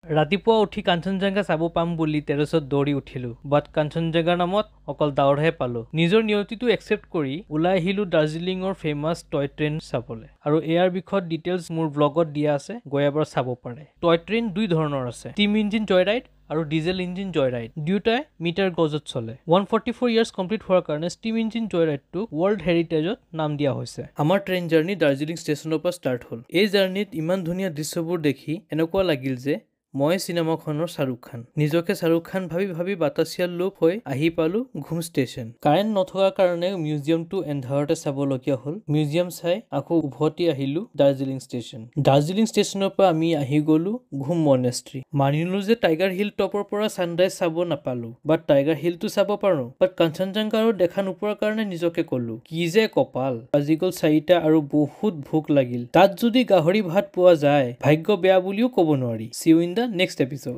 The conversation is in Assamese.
ৰাতিপুৱা উঠি কাঞ্চনজংঘা চাব পাম বুলি টেৰেছত দৌৰি উঠিলো বাট কাঞ্চনজংঘাৰ নামত অকল ডাৱৰহে পালো নিজৰ নিয়তিটো একচেপ্ট কৰি ওলাই আহিলো দাৰ্জিলিঙৰ ফেমাছ টয় ট্ৰেইন চাবলৈ আৰু ইয়াৰ বিষয়ত ডিটেইলছ মোৰ ব্লগত দিয়া আছে গৈ এবাৰ চাব পাৰে টয় ট্ৰেইন দুই ধৰণৰ আছে ষ্টিম ইঞ্জিন জয় ৰাইড আৰু ডিজেল ইঞ্জিন জয় ৰাইড দুয়োটাই মিটাৰ গজত চলে 144 ইয়াৰ্ছ কমপ্লিট হোৱাৰ কাৰণে ষ্টিম ইঞ্জিন জয় ৰাইডটো ৱৰ্ল্ড হেৰিটেজত নাম দিয়া হৈছে আমাৰ ট্ৰেইন জাৰ্নি দাৰ্জিলিং ষ্টেচনৰ পৰা ষ্টাৰ্ট হ'ল এই জাৰ্নিত ইমান ধুনীয়া দৃশ্যবোৰ দেখি এনেকুৱা লাগিল যে মই সিনেমাখনৰ শাহৰুখ খান নিজকে শাহৰুখ খান ভাবি বাতাসিয়াল লোক হৈ আহি পালো ঘুম ষ্টেচন কাৰেণ্ট নথকাৰ কাৰণে মিউজিয়ামটো এন্ধাৰতে চাবলগীয়া হ'ল মিউজিয়াম চাই আকৌ উভতি আহিলো দাৰ্জিলিং ষ্টেচনৰ পৰা আমি আহি গলো ঘুম মনেষ্ট্ৰী মানিলো যে টাইগাৰ হিল টপৰ পৰা ছানৰাইজ চাব নাপালো বাট টাইগাৰ হিলটো চাব পাৰো বাট কাঞ্চনজংঘা আৰু দেখা নোপোৱাৰ কাৰণে নিজকে কলো কি যে কপাল আজি গল 4টা আৰু বহুত ভোক লাগিল তাত যদি গাহৰি ভাত পোৱা যায় ভাগ্য বেয়া বুলিও ক'ব নোৱাৰি See you in the next episode.